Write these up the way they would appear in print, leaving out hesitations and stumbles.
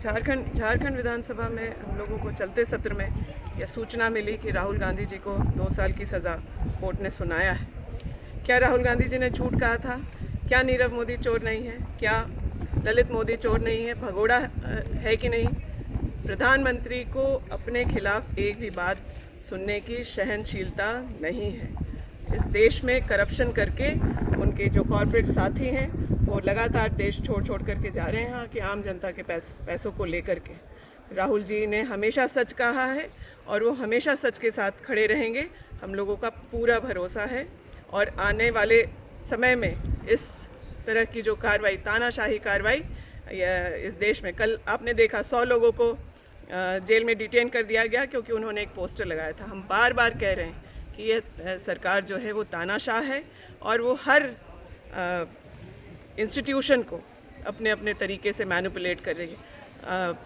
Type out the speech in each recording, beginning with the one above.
झारखंड विधानसभा में हम लोगों को चलते सत्र में यह सूचना मिली कि राहुल गांधी जी को 2 साल की सज़ा कोर्ट ने सुनाया है। क्या राहुल गांधी जी ने झूठ कहा था? क्या नीरव मोदी चोर नहीं है? क्या ललित मोदी चोर नहीं है? भगोड़ा है कि नहीं? प्रधानमंत्री को अपने खिलाफ एक भी बात सुनने की सहनशीलता नहीं है। इस देश में करप्शन करके उनके जो कॉरपोरेट साथी हैं वो लगातार देश छोड़ करके जा रहे हैं कि आम जनता के पैसों को लेकर के। राहुल जी ने हमेशा सच कहा है और वो हमेशा सच के साथ खड़े रहेंगे, हम लोगों का पूरा भरोसा है। और आने वाले समय में इस तरह की जो कार्रवाई, तानाशाही कार्रवाई इस देश में, कल आपने देखा 100 लोगों को जेल में डिटेन कर दिया गया क्योंकि उन्होंने एक पोस्टर लगाया था। हम बार बार कह रहे हैं कि ये सरकार जो है वो तानाशाह है और वो हर इंस्टीट्यूशन को अपने अपने तरीके से मैनिपुलेट कर रही है।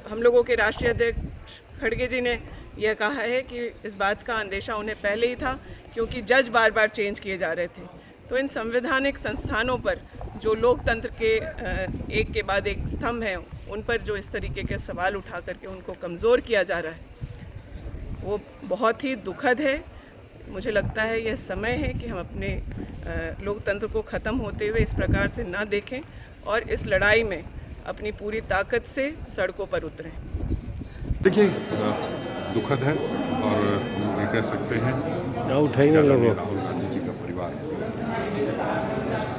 हम लोगों के राष्ट्रीय अध्यक्ष खड़गे जी ने यह कहा है कि इस बात का अंदेशा उन्हें पहले ही था क्योंकि जज बार बार चेंज किए जा रहे थे। तो इन संवैधानिक संस्थानों पर जो लोकतंत्र के एक के बाद एक स्तंभ हैं, उन पर जो इस तरीके के सवाल उठा करके उनको कमज़ोर किया जा रहा है, वो बहुत ही दुखद है। मुझे लगता है यह समय है कि हम अपने लोकतंत्र को ख़त्म होते हुए इस प्रकार से ना देखें और इस लड़ाई में अपनी पूरी ताकत से सड़कों पर उतरें। देखिए, दुखद है और हम लोग ये कह सकते हैं राहुल गांधी जी का परिवार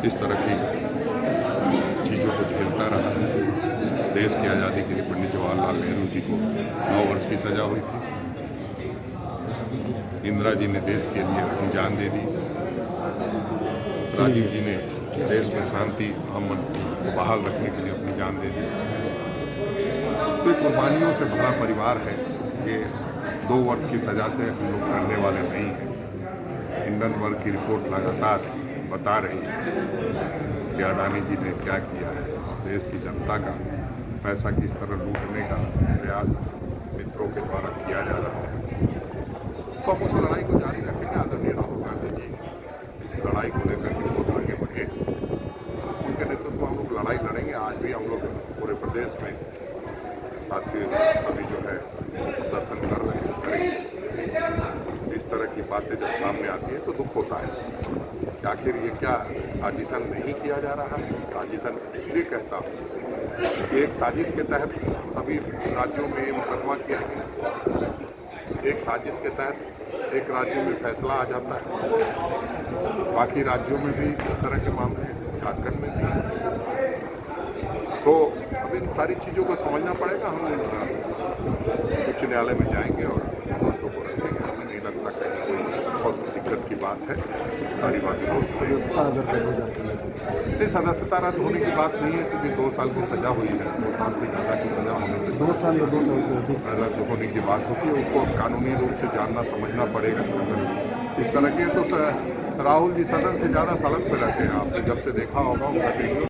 इस तरह की चीज़ों को झेलता रहा है। देश की आज़ादी के लिए पंडित जवाहरलाल नेहरू जी को 9 वर्ष की सज़ा हुई थी। इंदिरा जी ने देश के लिए अपनी जान दे दी। राजीव जी ने देश में शांति अमन को बहाल रखने के लिए अपनी जान दे दी। तो ये कुर्बानियों से भरा परिवार है। ये 2 वर्ष की सज़ा से हम लोग डरने वाले नहीं हैं। हिंडनबर्ग की रिपोर्ट लगातार बता रही है कि अडानी जी ने क्या किया है। देश की जनता का पैसा किस तरह लूटने का प्रयास मित्रों के द्वारा किया जा रहा है। तो हम उस लड़ाई को जारी रखेंगे। आदरणीय राहुल गांधी जी इस लड़ाई को लेकर के बहुत आगे बढ़े, उनके नेतृत्व में हम लोग लड़ाई लड़ेंगे। आज भी हम लोग पूरे प्रदेश में साथी सभी जो है प्रदर्शन कर रहे हैं, करेंगे। इस तरह की बातें जब सामने आती है तो दुख होता है कि आखिर ये क्या साजिशन नहीं किया जा रहा है। साजिशन इसलिए कहता हूँ कि एक साजिश के तहत सभी राज्यों में मुकदमा किया गया। एक साजिश के तहत एक राज्य में फैसला आ जाता है, बाकी राज्यों में भी इस तरह के मामले हैं, झारखंड में भी। तो अब इन सारी चीज़ों को समझना पड़ेगा। हम उच्च न्यायालय में जाएंगे और बातों को रखेंगे। हमें नहीं लगता कहीं कोई बहुत दिक्कत की बात है। सारी बातें नहीं, सदस्यता रद्द होने की बात नहीं है क्योंकि 2 साल की सज़ा हुई है। 2 साल से ज़्यादा की सज़ा होने पर 2 साल रद्द होने की बात होती है। उसको कानूनी रूप से जानना समझना पड़ेगा। अगर इस तरह के तो राहुल जी सदन से ज़्यादा सड़क पर रहते हैं। आपने जब से देखा होगा उनका वीडियो